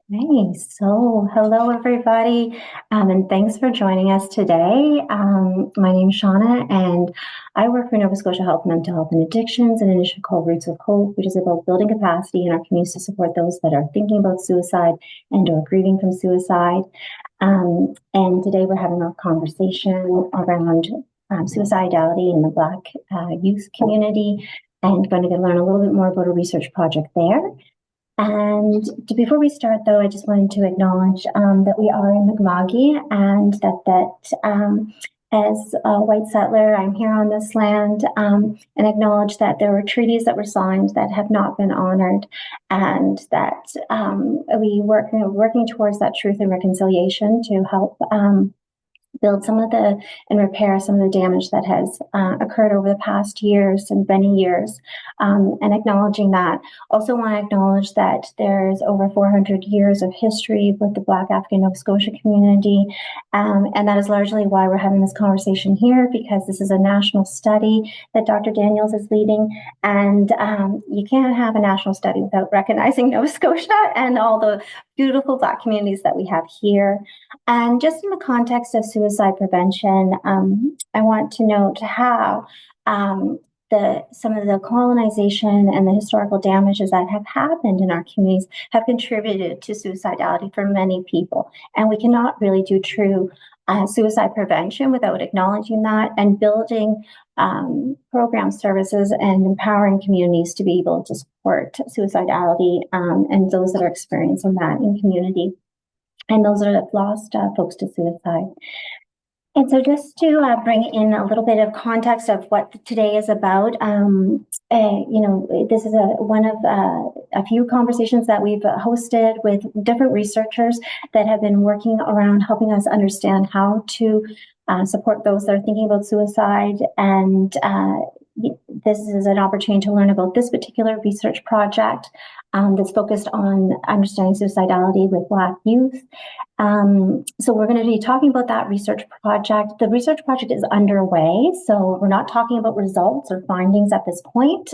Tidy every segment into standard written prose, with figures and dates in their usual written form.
Hey, so hello everybody, and thanks for joining us today. My name is Shauna, and I work for Nova Scotia Health, Mental Health and Addictions, an initiative called Roots of Hope, which is about building capacity in our communities to support those that are thinking about suicide and/or grieving from suicide. And today we're having a conversation around suicidality in the Black youth community, and going to learn a little bit more about a research project there. Before we start, though, I just wanted to acknowledge that we are in Mi'kma'ki, and as a white settler, I'm here on this land, and acknowledge that there were treaties that were signed that have not been honored, and that we're working towards that truth and reconciliation to help build and repair some of the damage that has occurred over the past years and many years, and acknowledging that. Also want to acknowledge that there's over 400 years of history with the Black African Nova Scotia community, and that is largely why we're having this conversation here, because this is a national study that Dr. Daniels is leading, and you can't have a national study without recognizing Nova Scotia and all the beautiful Black communities that we have here. And just in the context of suicide prevention, I want to note how some of the colonization and the historical damages that have happened in our communities have contributed to suicidality for many people. And we cannot really do true suicide prevention without acknowledging that and building program services and empowering communities to be able to support suicidality and those that are experiencing that in community, and those that have lost folks to suicide. And so just to bring in a little bit of context of what today is about, this is one of a few conversations that we've hosted with different researchers that have been working around helping us understand how to support those that are thinking about suicide. And this is an opportunity to learn about this particular research project that's focused on understanding suicidality with Black youth. So we're going to be talking about that research project. The research project is underway, so we're not talking about results or findings at this point,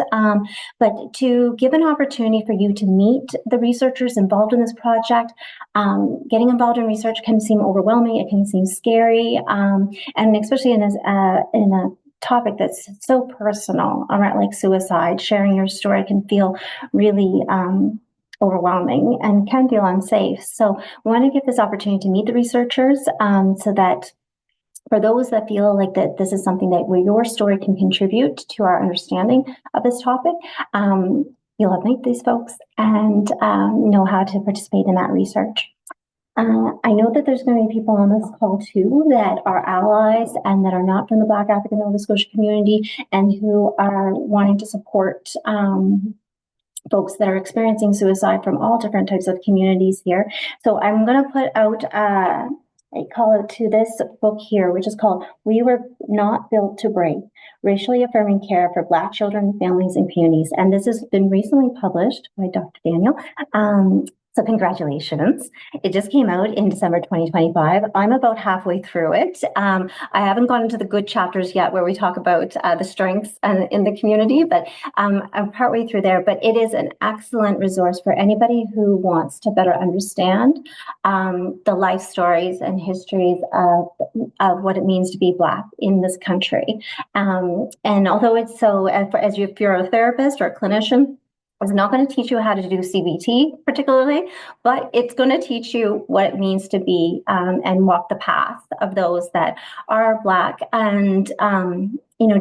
but to give an opportunity for you to meet the researchers involved in this project. Getting involved in research can seem overwhelming, it can seem scary, and especially in a topic that's so personal, around like suicide, sharing your story can feel really overwhelming and can feel unsafe. So we want to give this opportunity to meet the researchers, so that for those that feel like that this is something that where your story can contribute to our understanding of this topic, you'll have met these folks and know how to participate in that research. I know that there's going to be people on this call too that are allies and that are not from the Black African Nova Scotia community and who are wanting to support folks that are experiencing suicide from all different types of communities here. So I'm going to put out a call to this book here, which is called "We Were Not Built to Break: Racially Affirming Care for Black Children, Families, and Communities." And this has been recently published by Dr. Daniel. So congratulations. It just came out in December 2025. I'm about halfway through it. I haven't gone into the good chapters yet where we talk about the strengths in the community, but I'm partway through there. But it is an excellent resource for anybody who wants to better understand the life stories and histories of what it means to be Black in this country. And although it's so, if you're a therapist or a clinician, it's not going to teach you how to do CBT particularly, but it's going to teach you what it means to be and walk the path of those that are Black. And,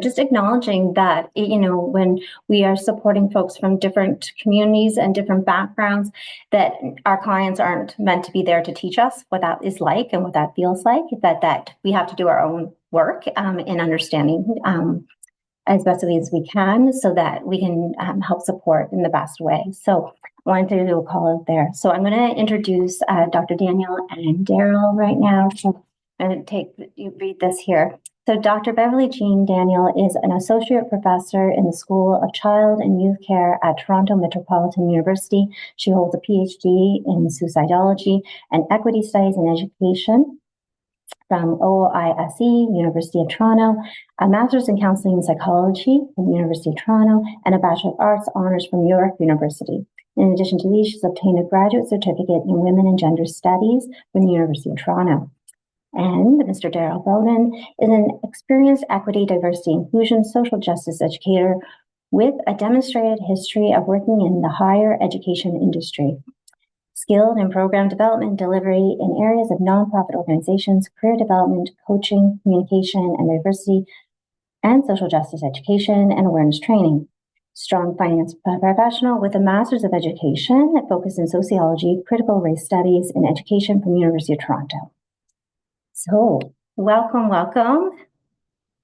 just acknowledging that, when we are supporting folks from different communities and different backgrounds, that our clients aren't meant to be there to teach us what that is like and what that feels like, that we have to do our own work in understanding as best as we can so that we can help support in the best way. So I wanted to do a call out there. So I'm going to introduce Dr. Daniel and Darrell right now. So I'm going to read this here. So Dr. Beverly-Jean Daniel is an associate professor in the School of Child and Youth Care at Toronto Metropolitan University. She holds a PhD in suicidality and equity studies in education from OISE, University of Toronto, a master's in counseling and psychology from the University of Toronto, and a Bachelor of Arts honors from York University. In addition to these, she's obtained a graduate certificate in Women and Gender Studies from the University of Toronto. And Mr. Darrell Bowden is an experienced equity, diversity, inclusion, social justice educator with a demonstrated history of working in the higher education industry. Skilled in program development delivery in areas of nonprofit organizations, career development, coaching, communication, and diversity, and social justice education and awareness training. Strong finance professional with a Master's of Education that focused in sociology, critical race studies, and education from the University of Toronto. So, welcome.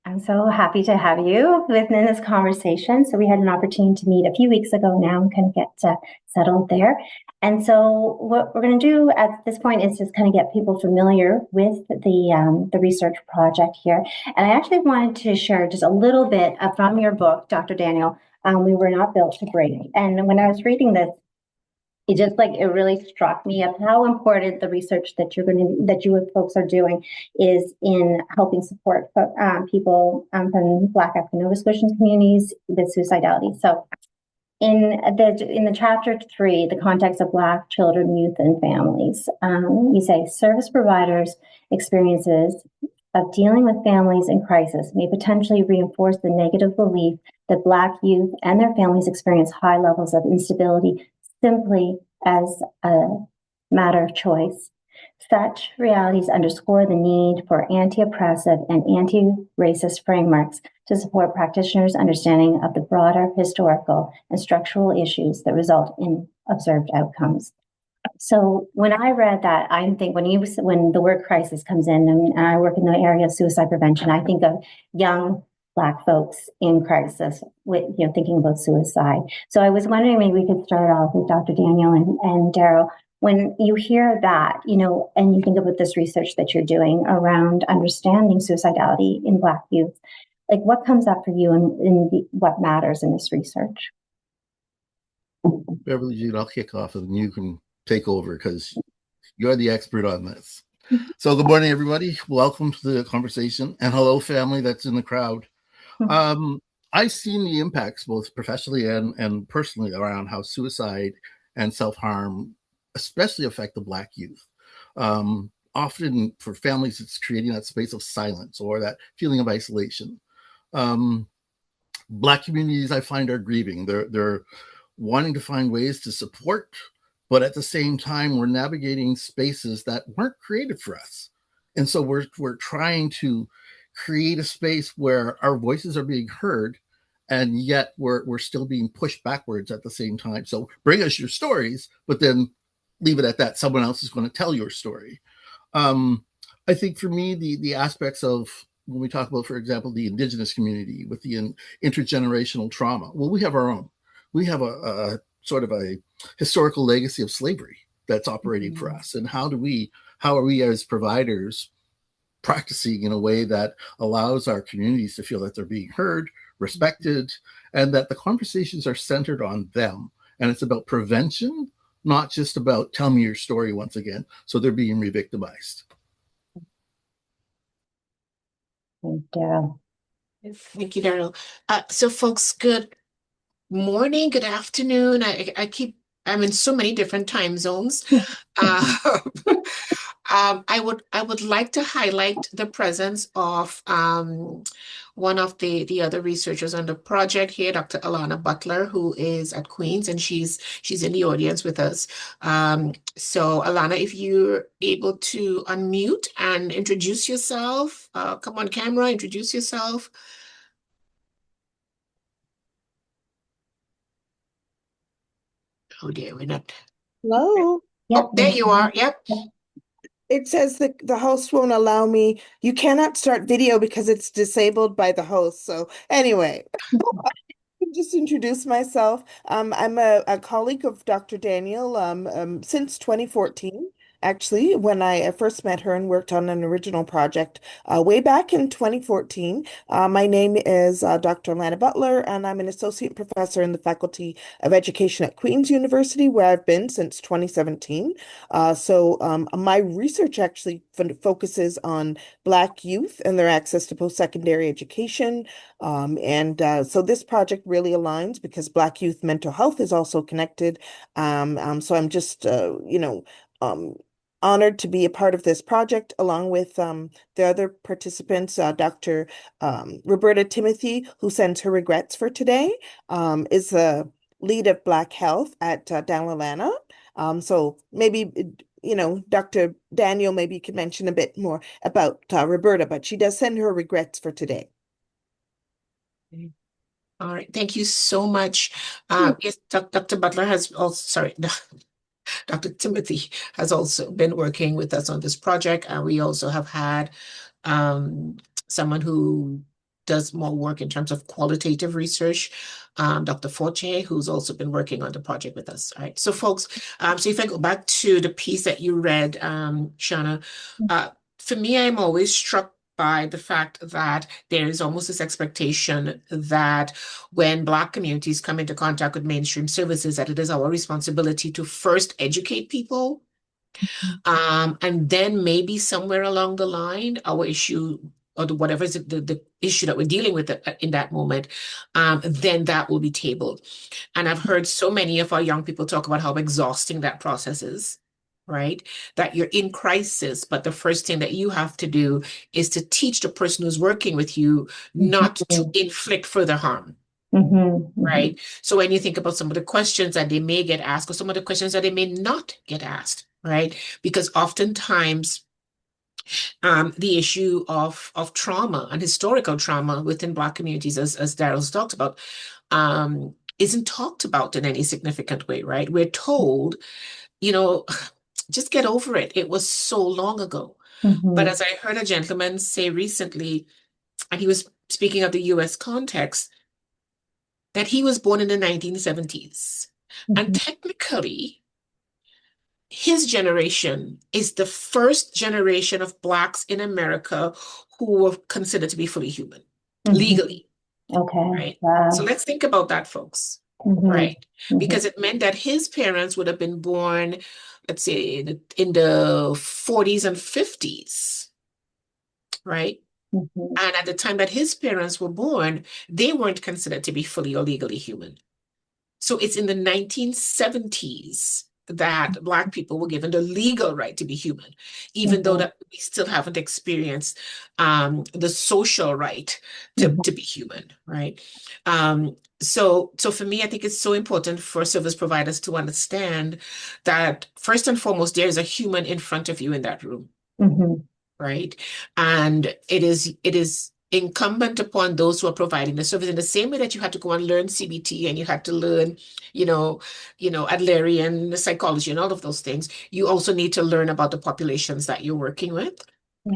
I'm so happy to have you within this conversation. So we had an opportunity to meet a few weeks ago now and kind of get settled there. And so what we're going to do at this point is just kind of get people familiar with the research project here. And I actually wanted to share just a little bit from your book, Dr. Daniel, We Were Not Built to Break. And when I was reading this, it really struck me of how important the research that you folks are doing is in helping support people from Black African Nova Scotian communities with suicidality. So in the chapter 3, the context of Black children, youth, and families, you say service providers' experiences of dealing with families in crisis may potentially reinforce the negative belief that Black youth and their families experience high levels of instability simply as a matter of choice. Such realities underscore the need for anti-oppressive and anti-racist frameworks to support practitioners' understanding of the broader historical and structural issues that result in observed outcomes. So when I read that, I think when the word crisis comes in, and I work in the area of suicide prevention, I think of young Black folks in crisis with, thinking about suicide. So I was wondering, maybe we could start off with Dr. Daniel and Darrell. When you hear that, and you think about this research that you're doing around understanding suicidality in Black youth, like what comes up for you and what matters in this research? Beverly-Jean, I'll kick off and you can take over because you're the expert on this. So good morning, everybody. Welcome to the conversation. And hello, family that's in the crowd. I've seen the impacts both professionally and personally around how suicide and self-harm especially affect the Black youth. Often for families, it's creating that space of silence or that feeling of isolation. Black communities, I find, are grieving. They're wanting to find ways to support, but at the same time, we're navigating spaces that weren't created for us. And so we're trying to create a space where our voices are being heard, and yet we're still being pushed backwards at the same time. So bring us your stories, but then leave it at that. Someone else is going to tell your story. I think for me, the aspects of when we talk about, for example, the Indigenous community with the intergenerational trauma, well, we have our own. We have a sort of a historical legacy of slavery that's operating for us. And how are we as providers practicing in a way that allows our communities to feel that they're being heard, respected, and that the conversations are centered on them. And it's about prevention, not just about tell me your story once again. So they're being re-victimized. Thank you, Darrell. So folks, good morning, good afternoon. I'm in so many different time zones. I would like to highlight the presence of one of the other researchers on the project here, Dr. Alana Butler, who is at Queens, and she's in the audience with us. So Alana, if you're able to unmute and introduce yourself, come on camera, introduce yourself. Oh dear, we're not. Hello. Oh, there you are. Yep. It says that the host won't allow me. You cannot start video because it's disabled by the host. So anyway, I'll just introduce myself. I'm a colleague of Dr. Daniel since 2014. actually, when I first met her and worked on an original project way back in 2014. My name is Dr. Alana Butler, and I'm an associate professor in the Faculty of Education at Queen's University, where I've been since 2017. My research actually focuses on Black youth and their access to post-secondary education. So this project really aligns because Black youth mental health is also connected. So I'm just, um, honored to be a part of this project along with the other participants. Dr. Roberta Timothy, who sends her regrets for today, is the lead of Black Health at Down Atlanta. So maybe, Dr. Daniel, maybe you could mention a bit more about Roberta, but she does send her regrets for today. All right, thank you so much. Yes, Dr. Butler has also, sorry, Dr. Timothy has also been working with us on this project, and we also have had someone who does more work in terms of qualitative research, Dr. Forte, who's also been working on the project with us. All right, so folks, so if I go back to the piece that you read, Shana, for me, I'm always struck by the fact that there is almost this expectation that when Black communities come into contact with mainstream services, that it is our responsibility to first educate people. And then maybe somewhere along the line, our issue or whatever is the issue that we're dealing with in that moment, then that will be tabled. And I've heard so many of our young people talk about how exhausting that process is. Right? That you're in crisis, but the first thing that you have to do is to teach the person who's working with you not to inflict further harm. Right? So when you think about some of the questions that they may get asked or some of the questions that they may not get asked, right? Because oftentimes the issue of trauma and historical trauma within Black communities, as Darrell's talked about, isn't talked about in any significant way, right? We're told, just get over it. It was so long ago. But as I heard a gentleman say recently, and he was speaking of the US context, that he was born in the 1970s. And technically, his generation is the first generation of Blacks in America who were considered to be fully human, legally. Okay. Right? Wow. So let's think about that, folks. Right? Because it meant that his parents would have been born, let's say, in the 40s and 50s, right? And at the time that his parents were born, they weren't considered to be fully or legally human. So it's in the 1970s that Black people were given the legal right to be human, even though that we still haven't experienced the social right to be human, right? So for me, I think it's so important for service providers to understand that first and foremost, there is a human in front of you in that room, right? And it is incumbent upon those who are providing the service in the same way that you had to go and learn CBT and you had to learn, Adlerian psychology and all of those things. You also need to learn about the populations that you're working with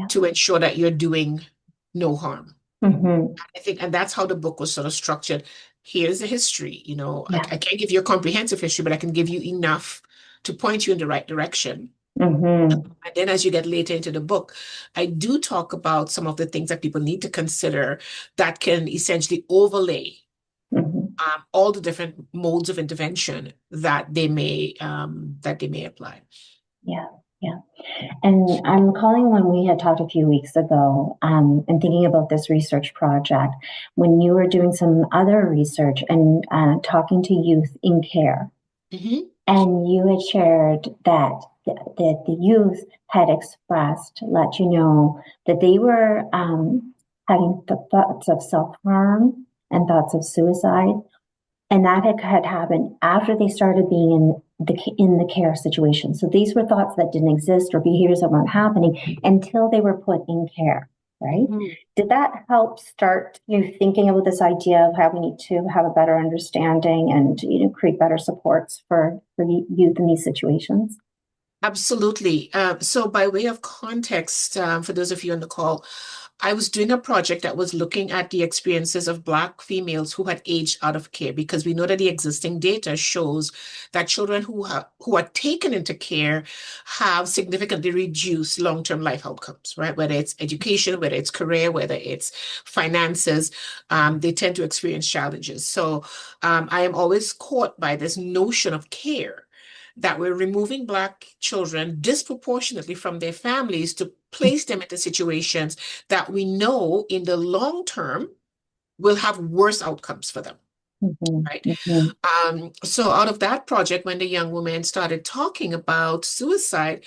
to ensure that you're doing no harm. I think, and that's how the book was sort of structured. Here's the history, I can't give you a comprehensive history, but I can give you enough to point you in the right direction. And then as you get later into the book, I do talk about some of the things that people need to consider that can essentially overlay all the different modes of intervention that they may apply. Yeah. And I'm recalling when we had talked a few weeks ago, and thinking about this research project, when you were doing some other research and talking to youth in care, and you had shared that the youth had let you know that they were having thoughts of self-harm and thoughts of suicide, and that had happened after they started being in the care situation. So these were thoughts that didn't exist or behaviors that weren't happening until they were put in care, right? Did that help start you thinking about this idea of how we need to have a better understanding and create better supports for youth in these situations? Absolutely. So by way of context, for those of you on the call, I was doing a project that was looking at the experiences of Black females who had aged out of care, because we know that the existing data shows that children who are taken into care have significantly reduced long-term life outcomes, right? Whether it's education, whether it's career, whether it's finances, they tend to experience challenges. So I am always caught by this notion of care, that we're removing Black children disproportionately from their families to place them into situations that we know in the long term will have worse outcomes for them, right? So out of that project, when the young woman started talking about suicide,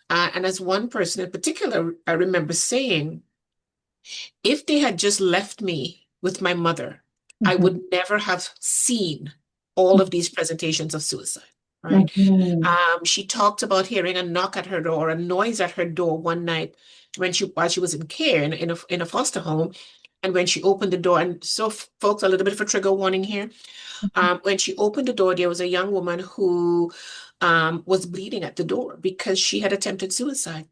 and as one person in particular, I remember saying, if they had just left me with my mother, I would never have seen all of these presentations of suicide. Right. She talked about hearing a knock at her door, a noise at her door one night while she was in care in a foster home. And when she opened the door, and so folks, a little bit of a trigger warning here. When she opened the door, there was a young woman who was bleeding at the door because she had attempted suicide.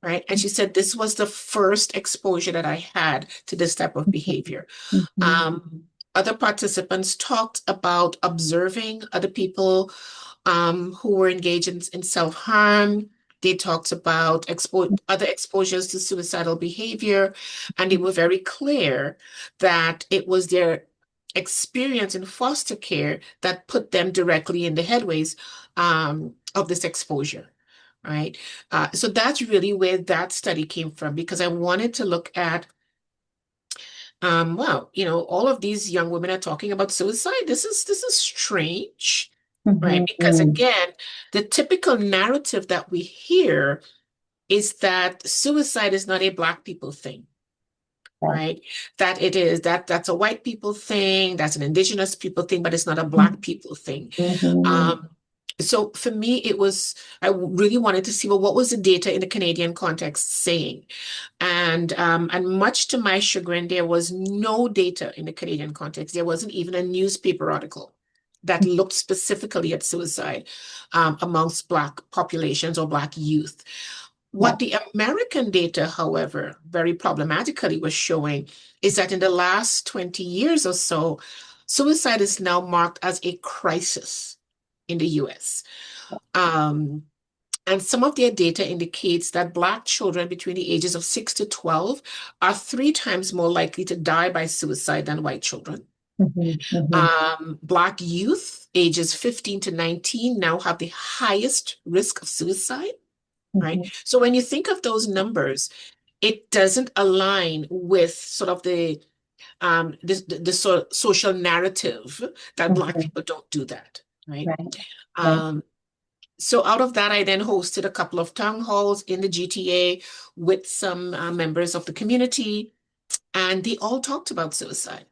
Right. And she said, this was the first exposure that I had to this type of behavior. Other participants talked about observing other people who were engaged in self-harm. They talked about other exposures to suicidal behavior, and they were very clear that it was their experience in foster care that put them directly in the headways of this exposure, right? So that's really where that study came from, because I wanted to look at well, all of these young women are talking about suicide. This is strange, right? Because again, the typical narrative that we hear is that suicide is not a Black people thing, right? That that's a white people thing, that's an Indigenous people thing, but it's not a Black people thing. So for me, I really wanted to see, well, what was the data in the Canadian context saying? And much to my chagrin, there was no data in the Canadian context. There wasn't even a newspaper article that looked specifically at suicide amongst Black populations or Black youth. What the American data, however, very problematically was showing is that in the last 20 years or so, suicide is now marked as a crisis in the US. And some of their data indicates that Black children between the ages of 6 to 12 are 3 times more likely to die by suicide than white children. Black youth ages 15 to 19 now have the highest risk of suicide, right? So when you think of those numbers, it doesn't align with sort of the social narrative that Black people don't do that, right? So out of that, I then hosted a couple of town halls in the GTA with some members of the community, and they all talked about suicide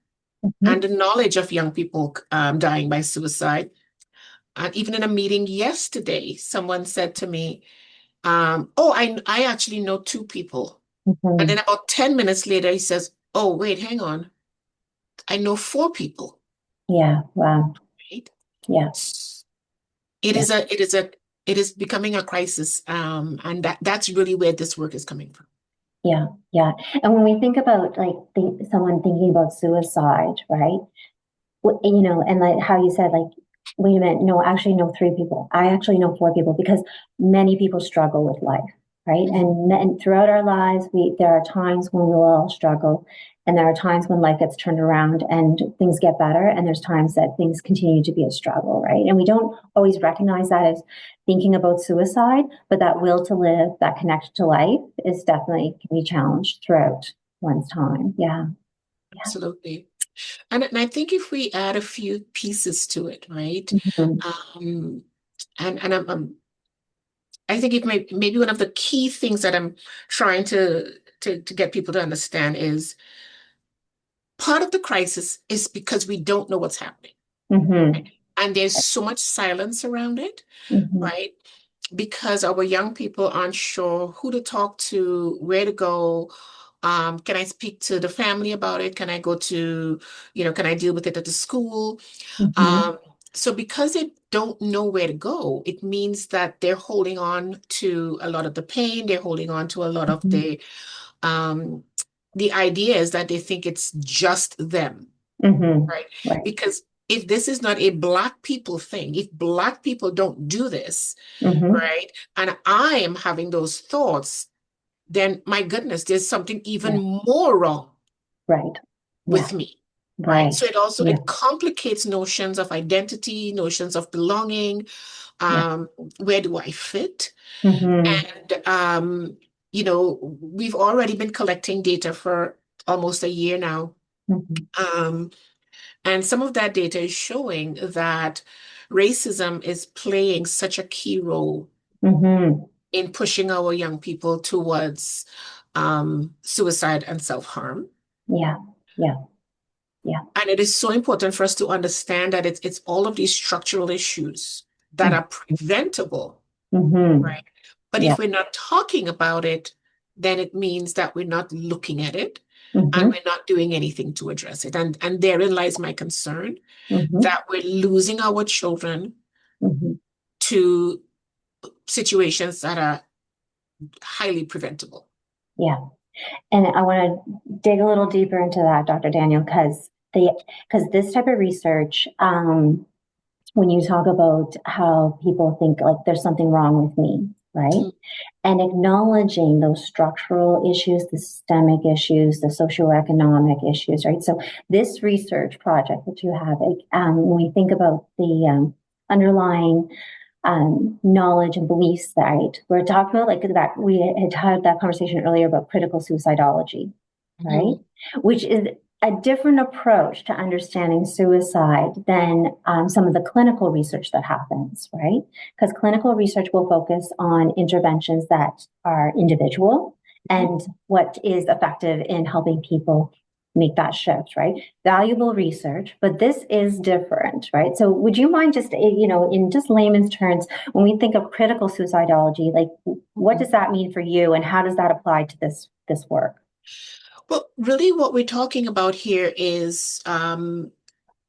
and the knowledge of young people dying by suicide. And even in a meeting yesterday, someone said to me, oh, I actually know 2 people. And then about 10 minutes later, he says, oh, wait, hang on. I know 4 people. Yeah, wow. Right? Yeah. It is becoming a crisis, and that's really where this work is coming from. Yeah, yeah. And when we think about someone thinking about suicide, right? And like how you said, like, wait a minute, no, actually know 3 people. I actually know 4 people, because many people struggle with life, right? And throughout our lives, there are times when we will all struggle, and there are times when life gets turned around and things get better, and there's times that things continue to be a struggle, right? And we don't always recognize that as thinking about suicide, but that will to live, that connection to life is definitely can be challenged throughout one's time. Yeah. Absolutely. And I think if we add a few pieces to it, right? And I think maybe one of the key things that I'm trying to get people to understand is part of the crisis is because we don't know what's happening. Right? And there's so much silence around it, right? Because our young people aren't sure who to talk to, where to go. Can I speak to the family about it? Can I go to, can I deal with it at the school? So because they don't know where to go, it means that they're holding on to a lot of the pain. They're holding on to a lot of the the idea is that they think it's just them, right? Right. Because if this is not a Black people thing, if Black people don't do this, right, and I am having those thoughts, then my goodness, there's something even more wrong Right. with me, Right. right? So it also it complicates notions of identity, notions of belonging. Where do I fit? And you know, we've already been collecting data for almost a year now. And some of that data is showing that racism is playing such a key role in pushing our young people towards suicide and self-harm. And it is so important for us to understand that it's all of these structural issues that are preventable, right? But if we're not talking about it, then it means that we're not looking at it and we're not doing anything to address it. And therein lies my concern that we're losing our children to situations that are highly preventable. And I want to dig a little deeper into that, Dr. Daniel, because this type of research, when you talk about how people think like there's something wrong with me, right? And acknowledging those structural issues, the systemic issues, the socioeconomic issues, right? So this research project that you have, when we think about the underlying knowledge and beliefs, right? We're talking about like that. We had that conversation earlier about critical suicidality, right? Which is a different approach to understanding suicide than some of the clinical research that happens, right? Because clinical research will focus on interventions that are individual and what is effective in helping people make that shift, right? Valuable research, but this is different, right? So would you mind just, in just layman's terms, when we think of critical suicidality, like what does that mean for you and how does that apply to this work? Well, really what we're talking about here is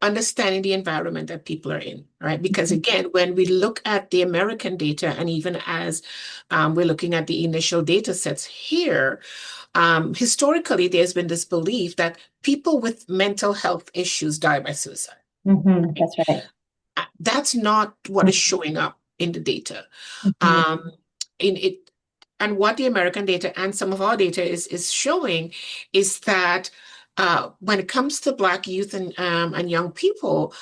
understanding the environment that people are in, right? Because again, when we look at the American data, and even as we're looking at the initial data sets here, historically, there's been this belief that people with mental health issues die by suicide. That's right. That's not what is showing up in the data. And what the American data and some of our data is showing is that when it comes to Black youth and young people,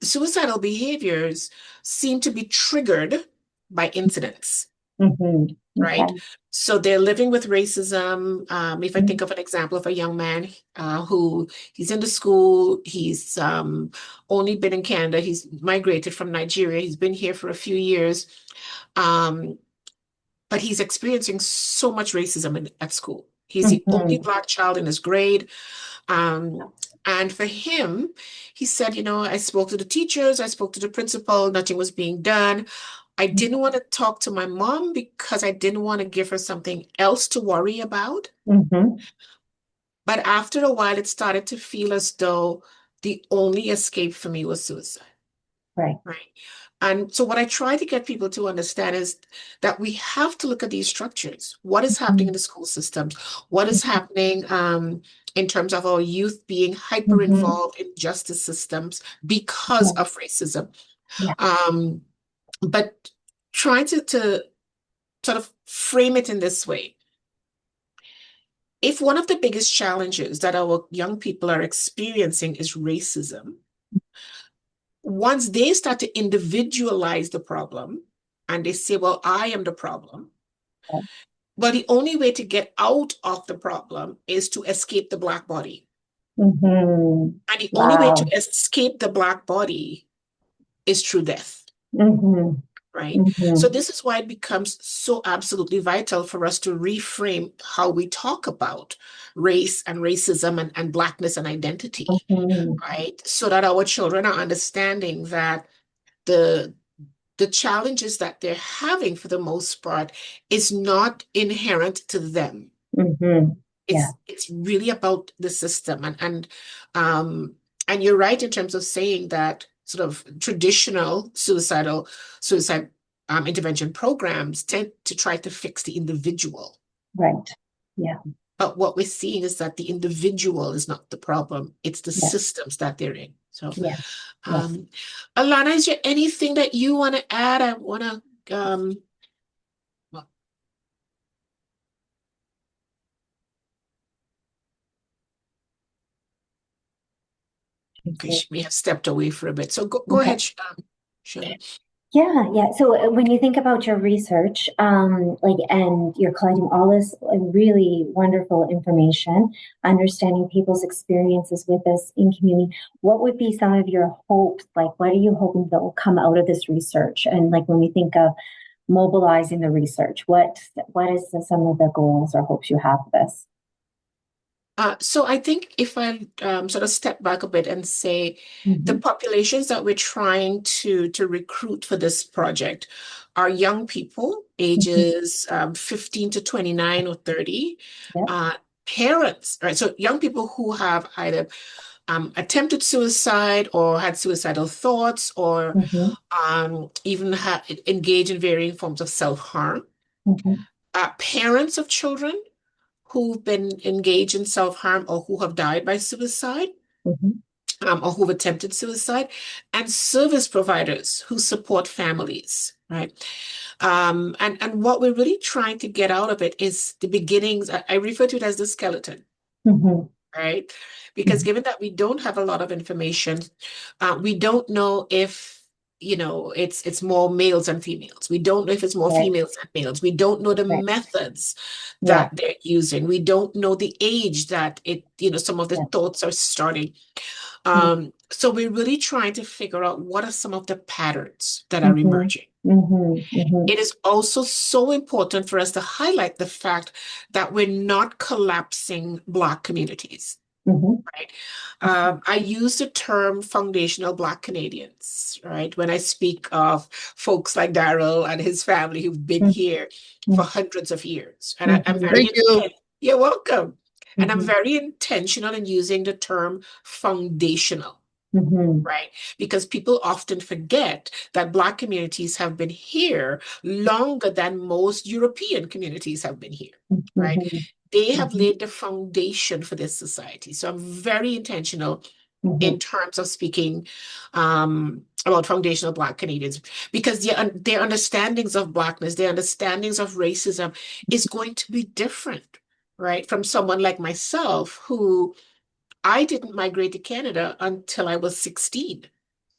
suicidal behaviors seem to be triggered by incidents, right? So they're living with racism. If I think of an example of a young man who he's in the school, he's only been in Canada, he's migrated from Nigeria, he's been here for a few years. But he's experiencing so much racism at school. He's the only Black child in his grade. And for him, he said, I spoke to the teachers, I spoke to the principal, nothing was being done. I didn't want to talk to my mom because I didn't want to give her something else to worry about. But after a while, it started to feel as though the only escape for me was suicide. Right. And so what I try to get people to understand is that we have to look at these structures. What is happening in the school systems? What is happening in terms of our youth being hyper involved in justice systems because of racism? But trying to sort of frame it in this way. If one of the biggest challenges that our young people are experiencing is racism, once they start to individualize the problem and they say, well, I am the problem, but the only way to get out of the problem is to escape the Black body. And the only way to escape the Black body is through death. Right? So this is why it becomes so absolutely vital for us to reframe how we talk about race and racism and Blackness and identity, right? So that our children are understanding that the challenges that they're having for the most part is not inherent to them. It's really about the system. And you're right in terms of saying that sort of traditional suicide intervention programs tend to try to fix the individual. But But what we're seeing is that the individual is not the problem. It's the Yeah. systems that they're in. So, Yeah. Yes. Alana, is there anything that you want to add? I want to, well, okay, she may have stepped away for a bit. So go Okay. ahead, Shirley. Yeah. So when you think about your research, and you're collecting all this really wonderful information, understanding people's experiences with this in community, what would be some of your hopes? Like, what are you hoping that will come out of this research? And like when we think of mobilizing the research, what is some of the goals or hopes you have for this? So I think if I sort of step back a bit and say the Mm-hmm. populations that we're trying to recruit for this project are young people, ages 15 to 29 or 30, Yep. parents, right? So young people who have either attempted suicide or had suicidal thoughts or even engaged in varying forms of self-harm, Mm-hmm. parents of children who've been engaged in self-harm or who have died by suicide, Mm-hmm. or who've attempted suicide, and service providers who support families, right? And what we're really trying to get out of it is the beginnings. I refer to it as the skeleton, Mm-hmm. right? Because given that we don't have a lot of information, we don't know if it's more males and females. We don't know if it's more Right. females and males. We don't know the Right. methods Yeah. that they're using. We don't know the age that some of the Yeah. thoughts are starting. So we're really trying to figure out what are some of the patterns that are Mm-hmm. emerging. Mm-hmm. Mm-hmm. It is also so important for us to highlight the fact that we're not collapsing Black communities. Mm-hmm. Right. I use the term foundational Black Canadians, right? When I speak of folks like Darrell and his family who've been here for hundreds of years. And I'm Mm-hmm. very Thank you. You're welcome. And I'm Mm-hmm. very intentional in using the term foundational, Mm-hmm. right? Because people often forget that Black communities have been here longer than most European communities have been here, right? Mm-hmm. They have Mm-hmm. laid the foundation for this society. So I'm very intentional Mm-hmm. in terms of speaking about foundational Black Canadians, because their understandings of Blackness, their understandings of racism is going to be different, right? From someone like myself, who I didn't migrate to Canada until I was 16,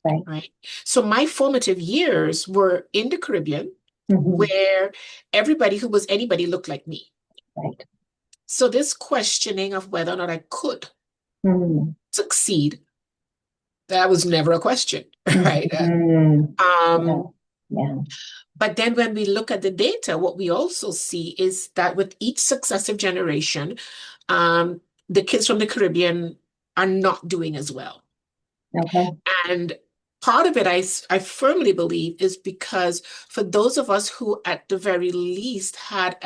Right. right? So my formative years were in the Caribbean, Mm-hmm. where everybody who was anybody looked like me. Right. So this questioning of whether or not I could Mm-hmm. succeed, that was never a question, right? Mm-hmm. Yeah. But then when we look at the data, what we also see is that with each successive generation, the kids from the Caribbean are not doing as well. Okay. And part of it, I firmly believe, is because for those of us who, at the very least, had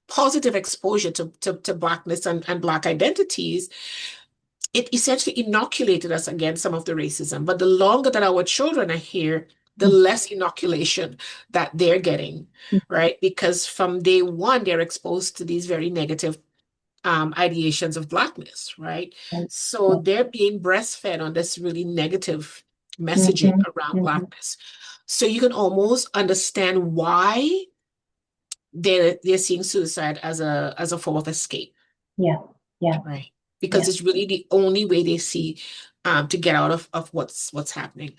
positive exposure to Blackness and Black identities, it essentially inoculated us against some of the racism. But the longer that our children are here, the less inoculation that they're getting, right? Because from day one, they're exposed to these very negative ideations of Blackness, right? Right. So they're being breastfed on this really negative messaging Mm-hmm. around Mm-hmm. Blackness. So you can almost understand why they're seeing suicide as a form of escape. Yeah. Yeah. Right. Because Yeah. it's really the only way they see to get out of what's happening.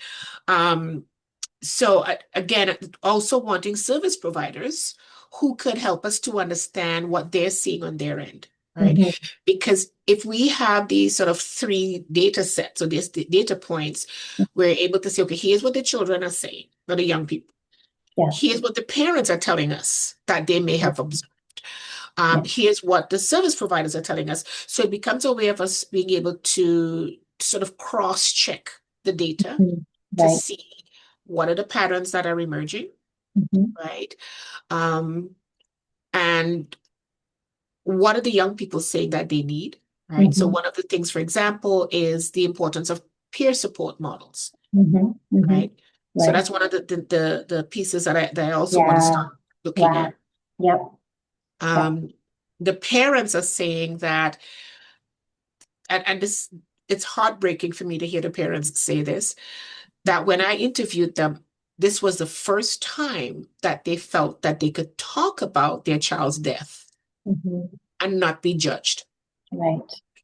So again, also wanting service providers who could help us to understand what they're seeing on their end, right? Mm-hmm. Because if we have these sort of three data sets or these data points, we're able to say, okay, here's what the children are saying, or the young people. Yeah. Here's what the parents are telling us that they may have observed. Yeah. Here's what the service providers are telling us. So it becomes a way of us being able to sort of cross-check the data Mm-hmm. to Right. see what are the patterns that are emerging, Mm-hmm. right? And what are the young people saying that they need, right? So Mm-hmm. one of the things, for example, is the importance of peer support models, Mm-hmm. Mm-hmm. right? So Right. that's one of the pieces that I also want to Yeah. start looking Wow. at. Yep. Yeah. Um, the parents are saying that, and this, it's heartbreaking for me to hear the parents say this, that when I interviewed them, this was the first time that they felt that they could talk about their child's death Mhm. and not be judged, Right.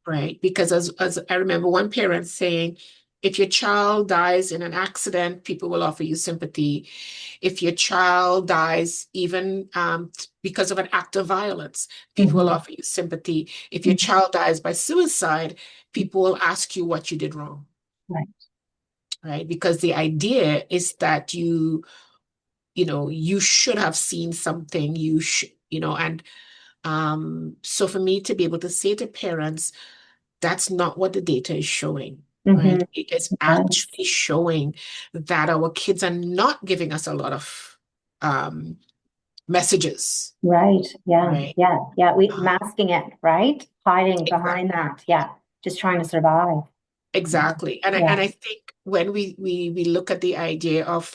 right? Because as I remember one parent saying, if your child dies in an accident, people will offer you sympathy. If your child dies even because of an act of violence, people will Mhm. offer you sympathy. If your child dies by suicide, people will ask you what you did wrong, Right. right? Because the idea is that you should have seen something, and so for me to be able to say to parents, that's not what the data is showing, right? Mhm. It is Yes. actually showing that our kids are not giving us a lot of um, messages, Right. Yeah. right? Yeah. Yeah. We Uh, masking it, right? Hiding behind exactly. that. Yeah. Just trying to survive. Exactly. And Yeah. I think when we look at the idea of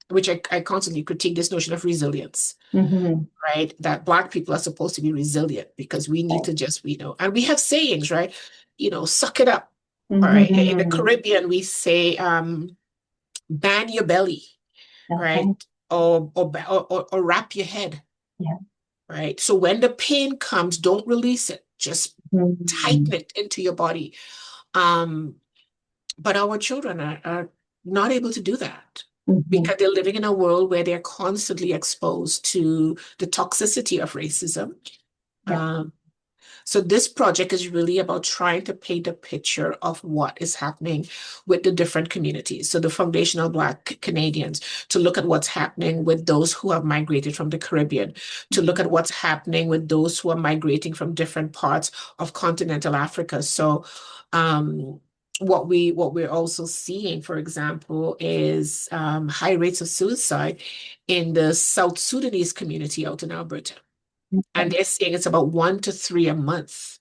which I constantly critique this notion of resilience, Mm-hmm. right? That Black people are supposed to be resilient because we need Right. to and we have sayings, right? Suck it up. All right. In the Mm-hmm. Caribbean, we say bang your belly, right? Okay. Or wrap your head, Yeah. right? So when the pain comes, don't release it. Just Mm-hmm. tighten it into your body. Um, but our children are not able to do that Mm-hmm. because they're living in a world where they're constantly exposed to the toxicity of racism. Yeah. Um, so this project is really about trying to paint a picture of what is happening with the different communities. So the foundational Black Canadians, to look at what's happening with those who have migrated from the Caribbean, to look at what's happening with those who are migrating from different parts of continental Africa. So what we're also seeing, for example, is high rates of suicide in the South Sudanese community out in Alberta. And Okay. they're saying it's about 1 to 3 a month,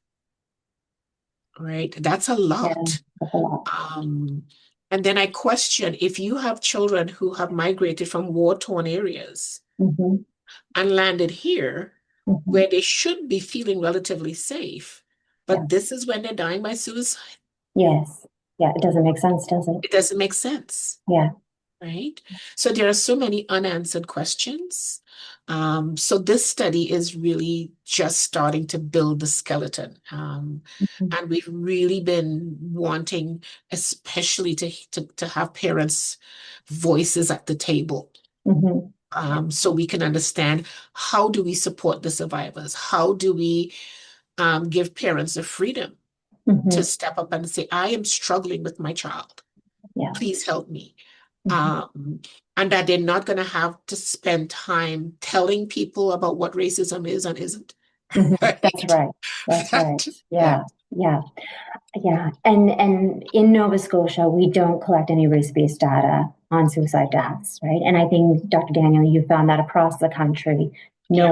right? That's a Yeah. lot. That's a lot. Um, and then I question, if you have children who have migrated from war-torn areas Mm-hmm. and landed here Mm-hmm. where they should be feeling relatively safe, Yeah. but this is when they're dying by suicide, Yes. Yeah. It doesn't make sense, does it? it doesn't make sense. Yeah. Right? So there are so many unanswered questions. So this study is really just starting to build the skeleton. Mm-hmm. And we've really been wanting, especially to have parents' voices at the table. Mm-hmm. So we can understand, how do we support the survivors? How do we give parents the freedom Mm-hmm. to step up and say, I am struggling with my child. Yeah. Please help me. Mm-hmm. um, and that they're not going to have to spend time telling people about what racism is and isn't. Mm-hmm. That's Right? right. That's right. Yeah. Yeah. Yeah. Yeah. And in Nova Scotia, we don't collect any race-based data on suicide deaths, right? And I think, Dr. Daniel, you found that across the country, Yeah.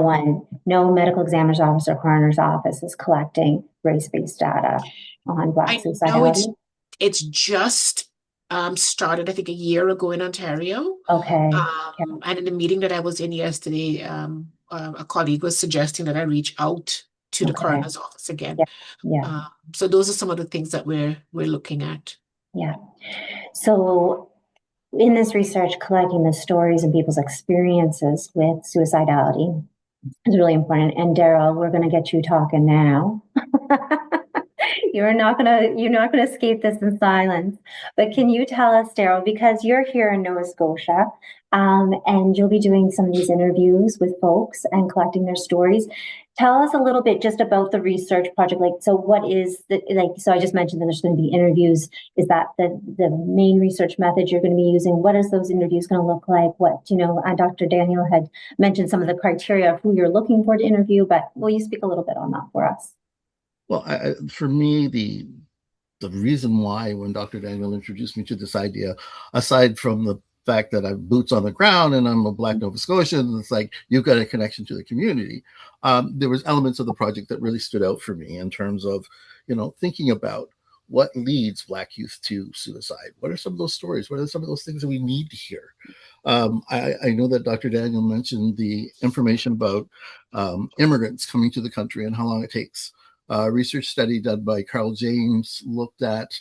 no medical examiner's office or coroner's office is collecting race-based data on Black I know suicidality. it's just started, I think, a year ago in Ontario. Okay. Okay. And in the meeting that I was in yesterday, a colleague was suggesting that I reach out to the Okay. coroner's office again. Yeah. Yeah. So those are some of the things that we're looking at. Yeah. So in this research, collecting the stories and people's experiences with suicidality is really important. And Darrell, we're going to get you talking now. You're not gonna escape this in silence. But can you tell us, Darrell, because you're here in Nova Scotia, and you'll be doing some of these interviews with folks and collecting their stories. Tell us a little bit just about the research project. Like, so what is so I just mentioned that there's going to be interviews. Is that the main research method you're going to be using? What is those interviews going to look like? Dr. Daniel had mentioned some of the criteria of who you're looking for to interview, but will you speak a little bit on that for us? Well, for me, the reason why, when Dr. Daniel introduced me to this idea, aside from the fact that I have boots on the ground and I'm a Black Nova Scotian, it's like you've got a connection to the community. There was elements of the project that really stood out for me in terms of, thinking about what leads Black youth to suicide? What are some of those stories? What are some of those things that we need to hear? I know that Dr. Daniel mentioned the information about immigrants coming to the country and how long it takes. A research study done by Carl James looked at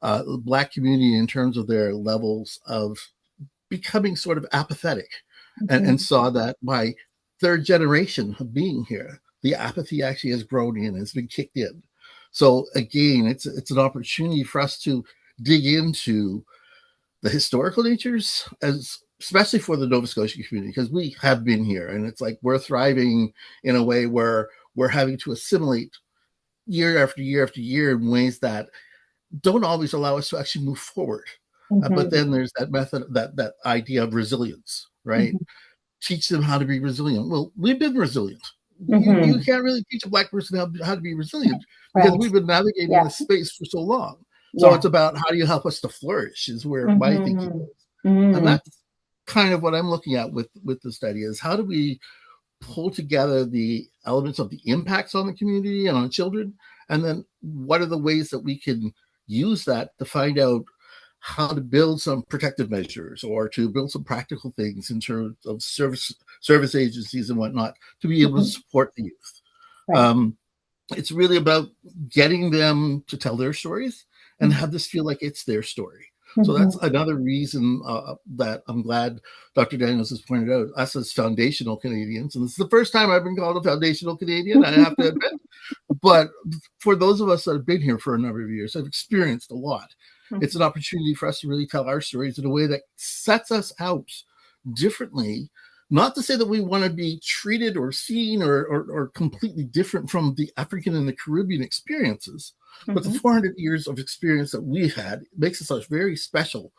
the Black community in terms of their levels of becoming sort of apathetic, and saw that by third generation of being here, the apathy actually has grown in, has been kicked in. So again, it's an opportunity for us to dig into the historical natures, as especially for the Nova Scotia community, because we have been here, and it's like we're thriving in a way where we're having to assimilate year after year after year in ways that don't always allow us to actually move forward. But then there's that method, that idea of resilience, right? Teach them how to be resilient. Well, we've been resilient. You can't really teach a Black person how to be resilient because we've been navigating this space for so long. So it's about how do you help us to flourish is where my thinking is. And that's kind of what I'm looking at with the study is how do we pull together the elements of the impacts on the community and on children, and then what are the ways that we can use that to find out how to build some protective measures or to build some practical things in terms of service agencies and whatnot to be able to support the youth. It's really about getting them to tell their stories and have this feel like it's their story. So that's another reason that I'm glad Dr. Daniels has pointed out, us as foundational Canadians, and this is the first time I've been called a foundational Canadian, I have to admit, but for those of us that have been here for a number of years, I've experienced a lot. It's an opportunity for us to really tell our stories in a way that sets us out differently. Not to say that we want to be treated or seen or completely different from the African and the Caribbean experiences, but the 400 years of experience that we've had makes us a very special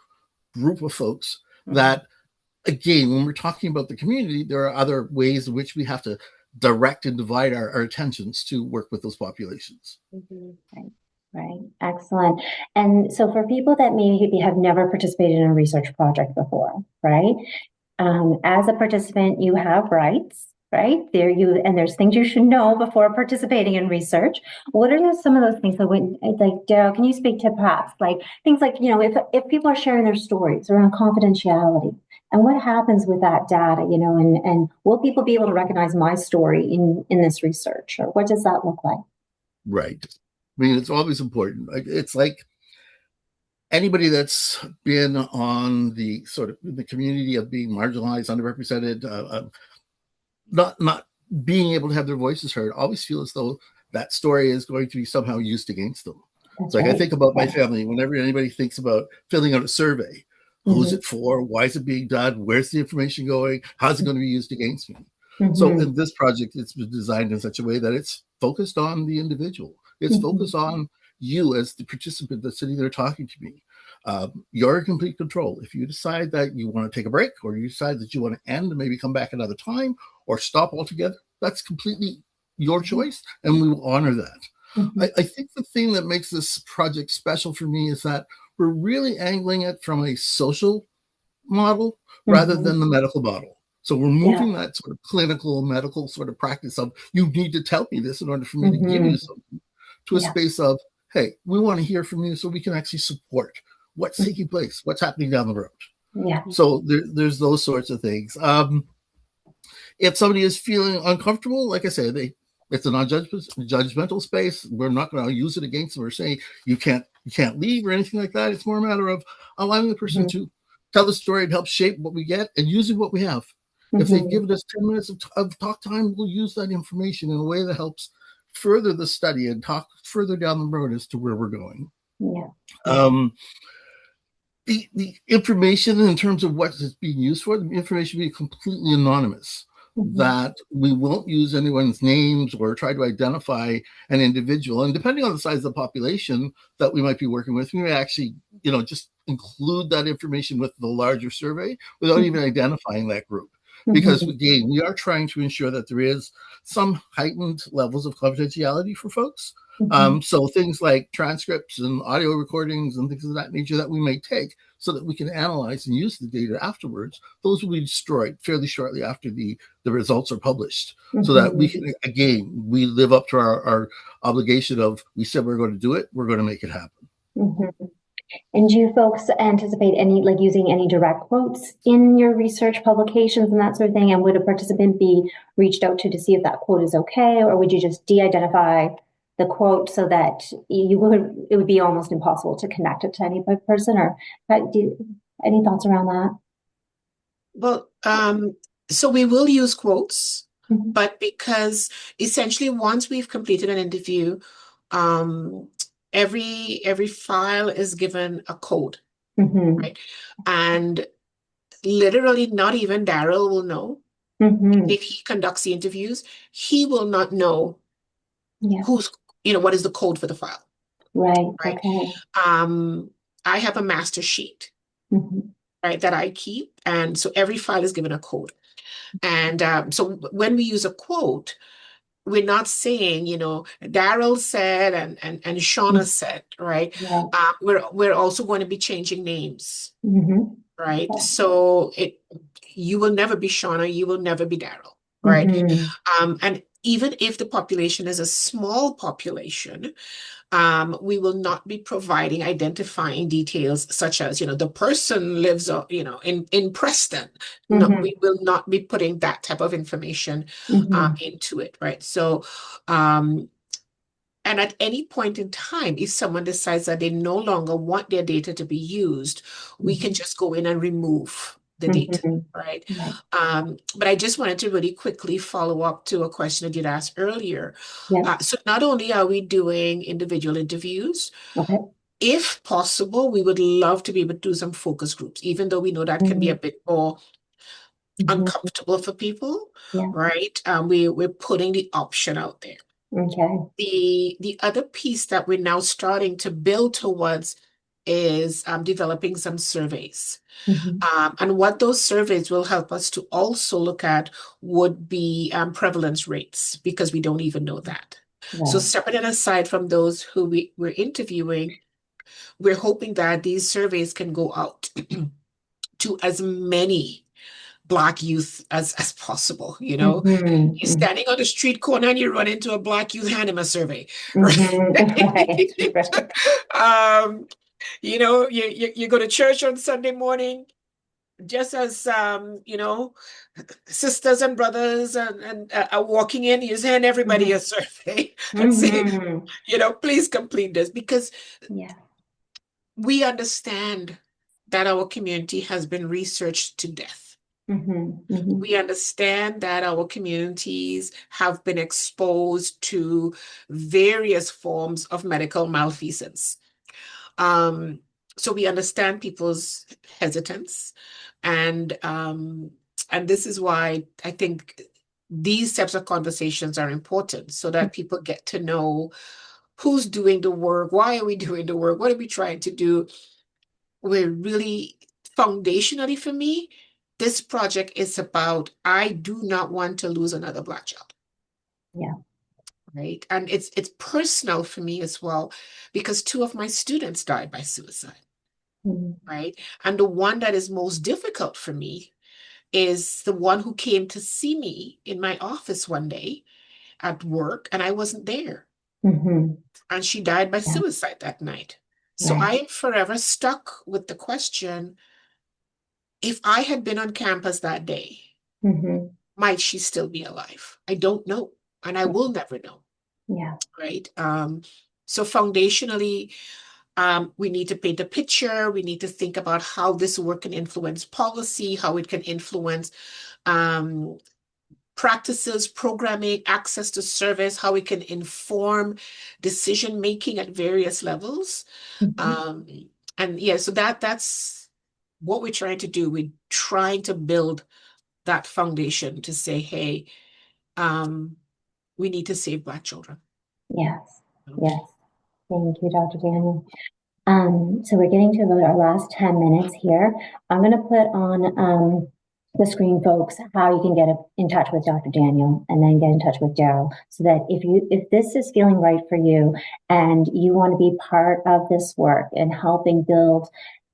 group of folks that, again, when we're talking about the community, there are other ways in which we have to direct and divide our attentions to work with those populations. Right. Excellent. And so for people that maybe have never participated in a research project before, right? As a participant, you have rights, right? And there's things you should know before participating in research. What are some of those things? So like Darrell, can you speak to perhaps like things like, if people are sharing their stories around confidentiality and what happens with that data, and will people be able to recognize my story in this research, or what does that look like? Right. I mean, it's always important. It's like anybody that's been on the sort of the community of being marginalized, underrepresented, not being able to have their voices heard, always feel as though that story is going to be somehow used against them. It's like I think about my family. Whenever anybody thinks about filling out a survey, who's it for? Why is it being done? Where's the information going? How's it going to be used against me? So in this project, it's been designed in such a way that it's focused on the individual. It's focused on you as the participant that's sitting there talking to me. You're in complete control. If you decide that you want to take a break, or you decide that you want to end and maybe come back another time or stop altogether, that's completely your choice, and we will honor that. I think the thing that makes this project special for me is that we're really angling it from a social model rather than the medical model. So we're moving that sort of clinical medical sort of practice of you need to tell me this in order for me to give you something to a space of, hey, we want to hear from you so we can actually support what's taking place, what's happening down the road. So there's those sorts of things. If somebody is feeling uncomfortable, like I said, it's a non-judgmental space. We're not going to use it against them or say you can't leave or anything like that. It's more a matter of allowing the person to tell the story and help shape what we get and using what we have. If they've given us 10 minutes of talk time, we'll use that information in a way that helps further the study and talk further down the road as to where we're going. The information in terms of what it's being used for, the information will be completely anonymous. That we won't use anyone's names or try to identify an individual. And depending on the size of the population that we might be working with, we may actually, just include that information with the larger survey without even identifying that group. Because again, we are trying to ensure that there is some heightened levels of confidentiality for folks. So things like transcripts and audio recordings and things of that nature that we may take so that we can analyze and use the data afterwards, those will be destroyed fairly shortly after the results are published. So that we can, again, we live up to our obligation of, we said we're going to do it, we're going to make it happen. Mhm. And do you folks anticipate any, like using any direct quotes in your research publications and that sort of thing? And would a participant be reached out to see if that quote is okay? Or would you just de-identify the quote so that it would be almost impossible to connect it to any person? Or any thoughts around that? Well, so we will use quotes, Mm-hmm. but because essentially once we've completed an interview, um, every file is given a code, Mm-hmm. right? And literally not even Darrell will know. Mm-hmm. If he conducts the interviews, he will not know Yeah. who's, what is the code for the file, Right. right? Okay. I have a master sheet, Mm-hmm. right, that I keep. And so every file is given a code. And so when we use a quote, we're not saying, Darrell said and Shauna said, right? Right. We're also going to be changing names, Mm-hmm. right? So you will never be Shauna, you will never be Darrell, right? Mm-hmm. And even if the population is a small population, we will not be providing identifying details such as, the person lives, in Preston. No, Mm-hmm. we will not be putting that type of information Mm-hmm. into it, right? So, um, and at any point in time, if someone decides that they no longer want their data to be used, we can just go in and remove the data, Mm-hmm. right? Right. But I just wanted to really quickly follow up to a question I did ask earlier. Yeah. So not only are we doing individual interviews, Okay. if possible, we would love to be able to do some focus groups, even though we know that can be Mm-hmm. a bit more Mm-hmm. uncomfortable for people, Yeah. right? We're putting the option out there. Okay. The other piece that we're now starting to build towards is developing some surveys. Mm-hmm. And what those surveys will help us to also look at would be prevalence rates, because we don't even know that. So Right. separate and aside from those who we're interviewing, we're hoping that these surveys can go out to as many Black youth as possible. You're Mm-hmm. standing on the street corner and you run into a Black youth, hand him a survey, right? Mm-hmm. Right. Right. You go to church on Sunday morning, just as sisters and brothers and are walking in, you send everybody Mm-hmm. a survey and say, Mm-hmm. please complete this, because Yeah. we understand that our community has been researched to death. Mm-hmm. Mm-hmm. We understand that our communities have been exposed to various forms of medical malfeasance. Um, so we understand people's hesitance, and this is why I think these types of conversations are important, so that people get to know who's doing the work, why are we doing the work, what are we trying to do. We're really foundationally, for me, this project is about, I do not want to lose another Black child. Yeah. Right. And it's personal for me as well, because two of my students died by suicide. Mm-hmm. Right. And the one that is most difficult for me is the one who came to see me in my office one day at work, and I wasn't there. Mm-hmm. And she died by Yeah. suicide that night. So Right. I am forever stuck with the question, if I had been on campus that day, Mm-hmm. might she still be alive? I don't know. And I will never know. Yeah. Right. So foundationally, we need to paint a picture. We need to think about how this work can influence policy, how it can influence um, practices, programming, access to service, how it can inform decision making at various levels. Mm-hmm. And yeah, so that's what we're trying to do. We're trying to build that foundation to say, hey, we need to save Black children. Yes. Yes. Thank you, Dr. Daniel. So we're getting to about our last 10 minutes here. I'm going to put on the screen, folks, how you can get in touch with Dr. Daniel and then get in touch with Darrell, so that if this is feeling right for you and you want to be part of this work and helping build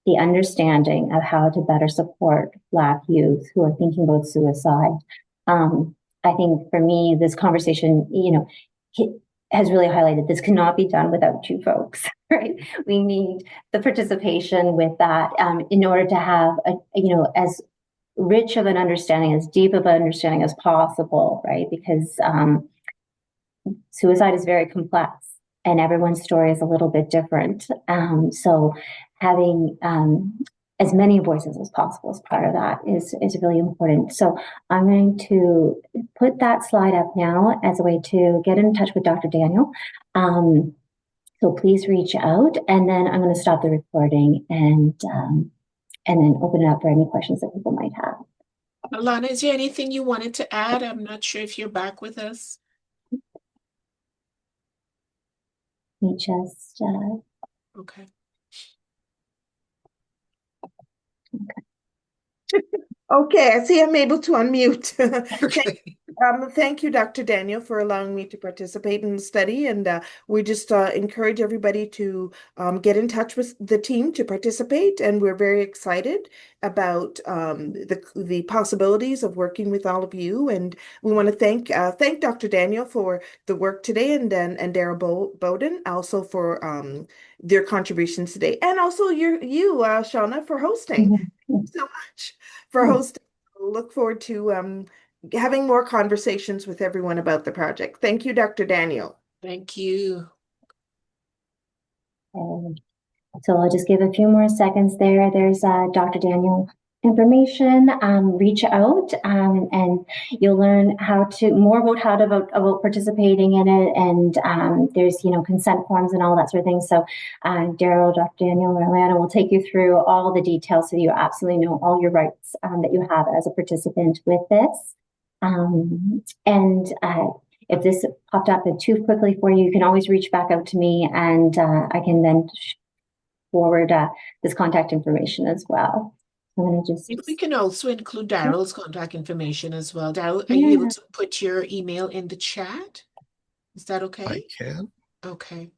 the understanding of how to better support Black youth who are thinking about suicide. I think for me, this conversation, has really highlighted this cannot be done without you folks. right? We need the participation with that in order to have as rich of an understanding, as deep of an understanding as possible, right? Because suicide is very complex and everyone's story is a little bit different. So having as many voices as possible as part of that is really important. So I'm going to put that slide up now as a way to get in touch with Dr. Daniel. So please reach out, and then I'm going to stop the recording and then open it up for any questions that people might have. Alana, is there anything you wanted to add? I'm not sure if you're back with us. Let me just Okay. Okay, I see I'm able to unmute. Okay. Thank you, Dr. Daniel, for allowing me to participate in the study. And we just encourage everybody to get in touch with the team to participate. And we're very excited about the possibilities of working with all of you. And we want to thank Dr. Daniel for the work today, and Darrell Bowden also for their contributions today, and also you, Shauna, for hosting. Thank you so much for hosting. Look forward to having more conversations with everyone about the project. Thank you, Dr. Daniel. Thank you. So I'll just give a few more seconds there. There's Dr. Daniel information. Reach out and you'll learn more about how to vote, about participating in it. And there's consent forms and all that sort of thing. So Darrell, Dr. Daniel, or Alana will take you through all the details so you absolutely know all your rights that you have as a participant with this. If this popped up too quickly for you, you can always reach back out to me, and I can then forward this contact information as well. I'm going to just. We can also include Darrell's contact information as well. Darrell, are you able to put your email in the chat? Is that okay? I can. Okay.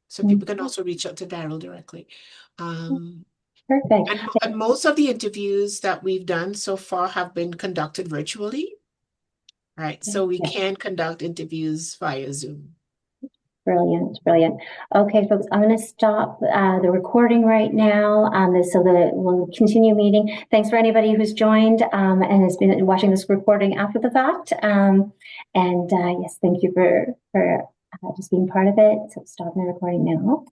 So people can also reach out to Darrell directly. Perfect. And most of the interviews that we've done so far have been conducted virtually. Right. So we can conduct interviews via Zoom. Brilliant, brilliant. Okay, folks, I'm going to stop the recording right now so that we'll continue meeting. Thanks for anybody who's joined and has been watching this recording after the fact. Yes, thank you for just being part of it. So stopping the recording now.